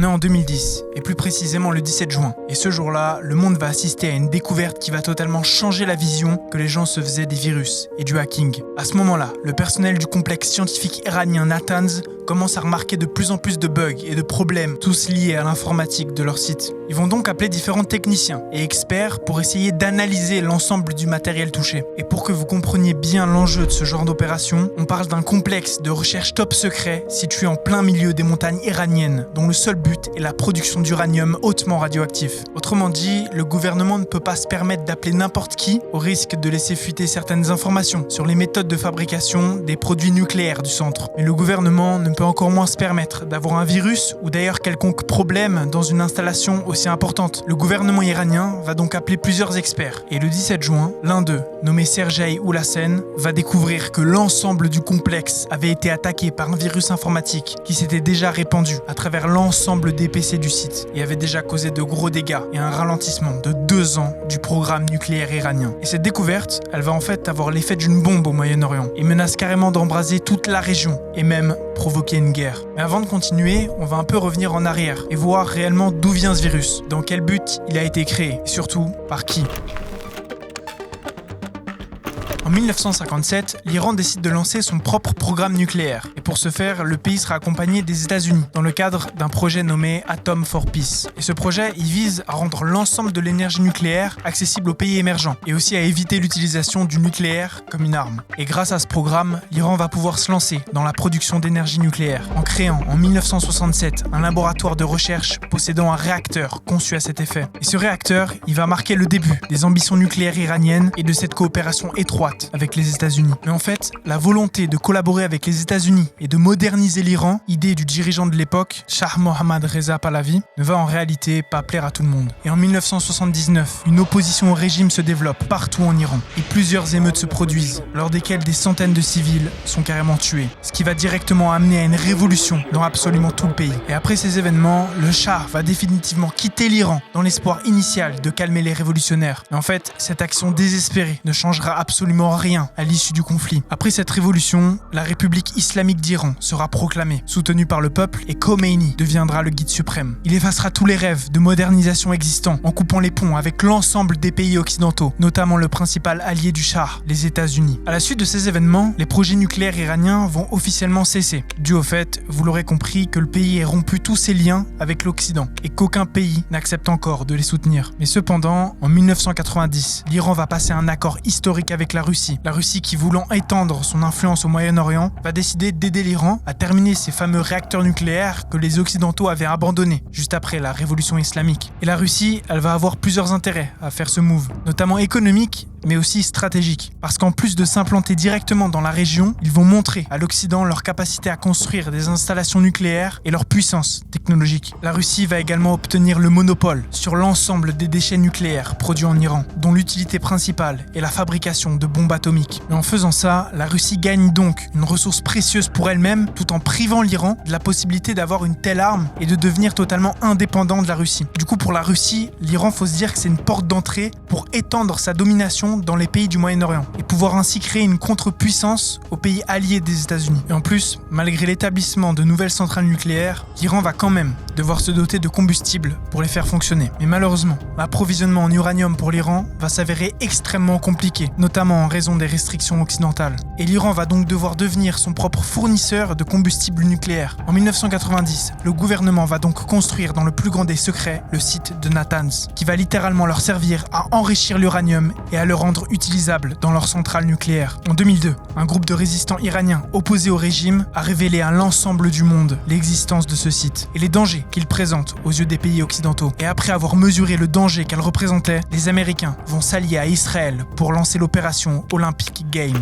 est en 2010, et plus précisément le 17 juin. Et ce jour-là, le monde va assister à une découverte qui va totalement changer la vision que les gens se faisaient des virus et du hacking. À ce moment-là, le personnel du complexe scientifique iranien Natanz commence à remarquer de plus en plus de bugs et de problèmes, tous liés à l'informatique de leur site. Ils vont donc appeler différents techniciens et experts pour essayer d'analyser l'ensemble du matériel touché. Et pour que vous compreniez bien l'enjeu de ce genre d'opération, on parle d'un complexe de recherche top secret situé en plein milieu des montagnes iraniennes, dont le seul but est la production d'uranium hautement radioactif. Autrement dit, le gouvernement ne peut pas se permettre d'appeler n'importe qui au risque de laisser fuiter certaines informations sur les méthodes de fabrication des produits nucléaires du centre. Mais le gouvernement ne peut encore moins se permettre d'avoir un virus ou d'ailleurs quelconque problème dans une installation aussi importante. Le gouvernement iranien va donc appeler plusieurs experts. Et le 17 juin, l'un d'eux, nommé Sergei Oulassen, va découvrir que l'ensemble du complexe avait été attaqué par un virus informatique qui s'était déjà répandu à travers l'ensemble des PC du site et avait déjà causé de gros dégâts et un ralentissement de 2 ans du programme nucléaire iranien. Et cette découverte, elle va en fait avoir l'effet d'une bombe au Moyen-Orient et menace carrément d'embraser toute la région et même provoquer une guerre. Mais avant de continuer, on va un peu revenir en arrière et voir réellement d'où vient ce virus, dans quel but il a été créé et surtout par qui. En 1957, l'Iran décide de lancer son propre programme nucléaire. Et pour ce faire, le pays sera accompagné des États-Unis dans le cadre d'un projet nommé Atom for Peace. Et ce projet, il vise à rendre l'ensemble de l'énergie nucléaire accessible aux pays émergents et aussi à éviter l'utilisation du nucléaire comme une arme. Et grâce à ce programme, l'Iran va pouvoir se lancer dans la production d'énergie nucléaire en créant en 1967 un laboratoire de recherche possédant un réacteur conçu à cet effet. Et ce réacteur, il va marquer le début des ambitions nucléaires iraniennes et de cette coopération étroite avec les États-Unis. Mais en fait, la volonté de collaborer avec les États-Unis et de moderniser l'Iran, idée du dirigeant de l'époque, Shah Mohammad Reza Pahlavi, ne va en réalité pas plaire à tout le monde. Et en 1979, une opposition au régime se développe partout en Iran et plusieurs émeutes se produisent, lors desquelles des centaines de civils sont carrément tués, ce qui va directement amener à une révolution dans absolument tout le pays. Et après ces événements, le Shah va définitivement quitter l'Iran dans l'espoir initial de calmer les révolutionnaires. Mais en fait, cette action désespérée ne changera absolument rien à l'issue du conflit. Après cette révolution, la République islamique d'Iran sera proclamée, soutenue par le peuple, et Khomeini deviendra le guide suprême. Il effacera tous les rêves de modernisation existants en coupant les ponts avec l'ensemble des pays occidentaux, notamment le principal allié du Shah, les États-Unis. À la suite de ces événements, les projets nucléaires iraniens vont officiellement cesser, dû au fait, vous l'aurez compris, que le pays ait rompu tous ses liens avec l'Occident et qu'aucun pays n'accepte encore de les soutenir. Mais cependant, en 1990, l'Iran va passer un accord historique avec la Russie. La Russie, qui voulant étendre son influence au Moyen-Orient, va décider d'aider l'Iran à terminer ces fameux réacteurs nucléaires que les Occidentaux avaient abandonnés juste après la révolution islamique. Et la Russie, elle va avoir plusieurs intérêts à faire ce move, notamment économique, mais aussi stratégique. Parce qu'en plus de s'implanter directement dans la région, ils vont montrer à l'Occident leur capacité à construire des installations nucléaires et leur puissance technologique. La Russie va également obtenir le monopole sur l'ensemble des déchets nucléaires produits en Iran, dont l'utilité principale est la fabrication de bombes atomiques. Mais en faisant ça, la Russie gagne donc une ressource précieuse pour elle-même, tout en privant l'Iran de la possibilité d'avoir une telle arme et de devenir totalement indépendant de la Russie. Du coup, pour la Russie, l'Iran, faut se dire que c'est une porte d'entrée pour étendre sa domination dans les pays du Moyen-Orient et pouvoir ainsi créer une contre-puissance aux pays alliés des États-Unis. Et en plus, malgré l'établissement de nouvelles centrales nucléaires, l'Iran va quand même devoir se doter de combustible pour les faire fonctionner. Mais malheureusement, l'approvisionnement en uranium pour l'Iran va s'avérer extrêmement compliqué, notamment en raison des restrictions occidentales. Et l'Iran va donc devoir devenir son propre fournisseur de combustible nucléaire. En 1990, le gouvernement va donc construire dans le plus grand des secrets le site de Natanz, qui va littéralement leur servir à enrichir l'uranium et à le rendre utilisable dans leur centrale nucléaire. En 2002, un groupe de résistants iraniens opposés au régime a révélé à l'ensemble du monde l'existence de ce site et les dangers qu'il présente aux yeux des pays occidentaux. Et après avoir mesuré le danger qu'elle représentait, les Américains vont s'allier à Israël pour lancer l'opération Olympic Game.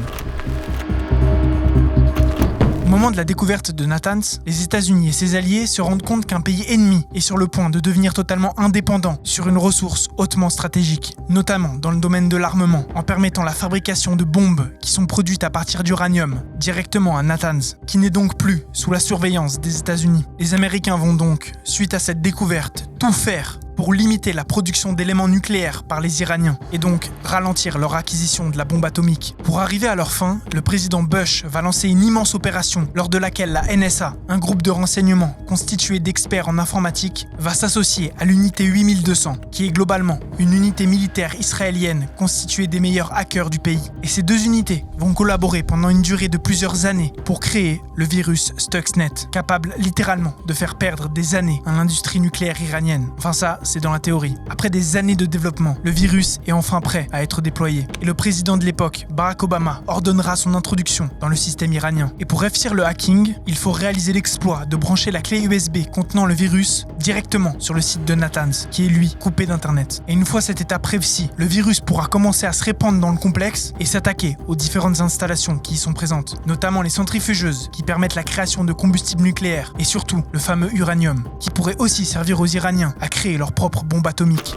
Au moment de la découverte de Natanz, les États-Unis et ses alliés se rendent compte qu'un pays ennemi est sur le point de devenir totalement indépendant sur une ressource hautement stratégique, notamment dans le domaine de l'armement, en permettant la fabrication de bombes qui sont produites à partir d'uranium directement à Natanz, qui n'est donc plus sous la surveillance des États-Unis. Les Américains vont donc, suite à cette découverte, tout faire pour limiter la production d'éléments nucléaires par les Iraniens et donc ralentir leur acquisition de la bombe atomique. Pour arriver à leur fin, le président Bush va lancer une immense opération lors de laquelle la NSA, un groupe de renseignement constitué d'experts en informatique, va s'associer à l'unité 8200, qui est globalement une unité militaire israélienne constituée des meilleurs hackers du pays. Et ces deux unités vont collaborer pendant une durée de plusieurs années pour créer le virus Stuxnet, capable littéralement de faire perdre des années à l'industrie nucléaire iranienne. Enfin ça, c'est dans la théorie. Après des années de développement, le virus est enfin prêt à être déployé. Et le président de l'époque, Barack Obama, ordonnera son introduction dans le système iranien. Et pour réussir le hacking, il faut réaliser l'exploit de brancher la clé USB contenant le virus directement sur le site de Natanz, qui est lui coupé d'internet. Et une fois cette étape réussie, le virus pourra commencer à se répandre dans le complexe et s'attaquer aux différentes installations qui y sont présentes, notamment les centrifugeuses qui permettent la création de combustible nucléaire et surtout le fameux uranium, qui pourrait aussi servir aux Iraniens à créer leur propre bombe atomique.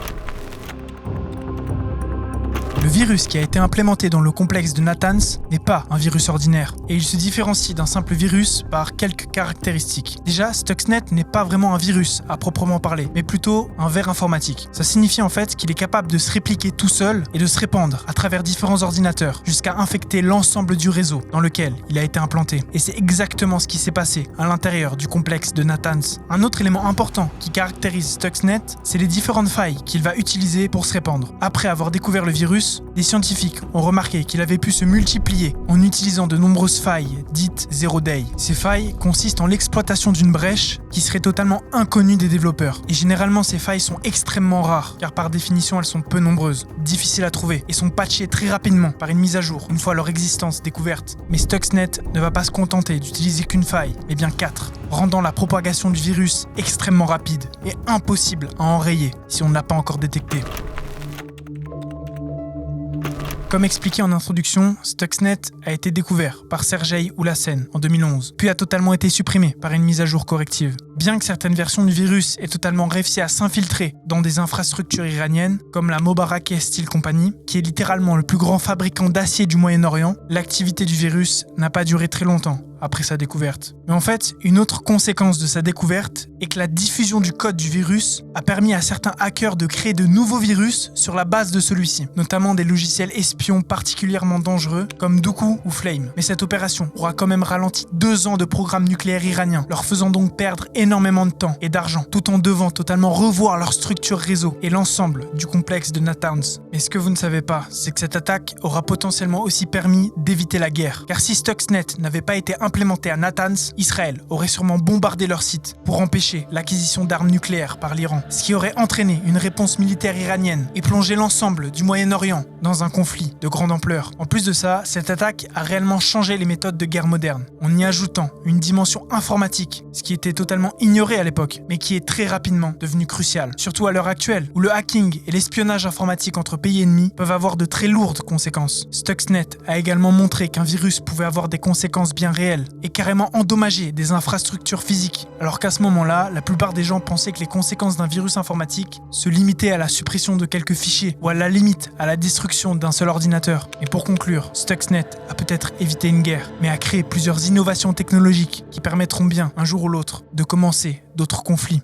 Le virus qui a été implémenté dans le complexe de Natanz n'est pas un virus ordinaire et il se différencie d'un simple virus par quelques caractéristiques. Déjà, Stuxnet n'est pas vraiment un virus à proprement parler, mais plutôt un ver informatique. Ça signifie en fait qu'il est capable de se répliquer tout seul et de se répandre à travers différents ordinateurs jusqu'à infecter l'ensemble du réseau dans lequel il a été implanté. Et c'est exactement ce qui s'est passé à l'intérieur du complexe de Natanz. Un autre élément important qui caractérise Stuxnet, c'est les différentes failles qu'il va utiliser pour se répandre. Après avoir découvert le virus, des scientifiques ont remarqué qu'il avait pu se multiplier en utilisant de nombreuses failles dites Zero Day. Ces failles consistent en l'exploitation d'une brèche qui serait totalement inconnue des développeurs. Et généralement, ces failles sont extrêmement rares, car par définition, elles sont peu nombreuses, difficiles à trouver et sont patchées très rapidement par une mise à jour, une fois leur existence découverte. Mais Stuxnet ne va pas se contenter d'utiliser qu'une faille, mais bien 4, rendant la propagation du virus extrêmement rapide et impossible à enrayer si on ne l'a pas encore détecté. Comme expliqué en introduction, Stuxnet a été découvert par Sergei Oulassen en 2011, puis a totalement été supprimé par une mise à jour corrective. Bien que certaines versions du virus aient totalement réussi à s'infiltrer dans des infrastructures iraniennes, comme la Mobarak Steel Company, qui est littéralement le plus grand fabricant d'acier du Moyen-Orient, l'activité du virus n'a pas duré très longtemps après sa découverte. Mais en fait, une autre conséquence de sa découverte est que la diffusion du code du virus a permis à certains hackers de créer de nouveaux virus sur la base de celui-ci, notamment des logiciels espions particulièrement dangereux comme Duqu ou Flame. Mais cette opération aura quand même ralenti 2 ans de programme nucléaire iranien, leur faisant donc perdre énormément de temps et d'argent, tout en devant totalement revoir leur structure réseau et l'ensemble du complexe de Natanz. Mais ce que vous ne savez pas, c'est que cette attaque aura potentiellement aussi permis d'éviter la guerre. Car si Stuxnet n'avait pas été implémenté à Natanz, Israël aurait sûrement bombardé leur site pour empêcher l'acquisition d'armes nucléaires par l'Iran, ce qui aurait entraîné une réponse militaire iranienne et plongé l'ensemble du Moyen-Orient dans un conflit de grande ampleur. En plus de ça, cette attaque a réellement changé les méthodes de guerre modernes, en y ajoutant une dimension informatique, ce qui était totalement ignoré à l'époque, mais qui est très rapidement devenu crucial, surtout à l'heure actuelle, où le hacking et l'espionnage informatique entre pays ennemis peuvent avoir de très lourdes conséquences. Stuxnet a également montré qu'un virus pouvait avoir des conséquences bien réelles et carrément endommager des infrastructures physiques, alors qu'à ce moment-là, la plupart des gens pensaient que les conséquences d'un virus informatique se limitaient à la suppression de quelques fichiers ou à la limite à la destruction d'un seul ordinateur. Et pour conclure, Stuxnet a peut-être évité une guerre, mais a créé plusieurs innovations technologiques qui permettront bien, un jour ou l'autre, de commencer d'autres conflits.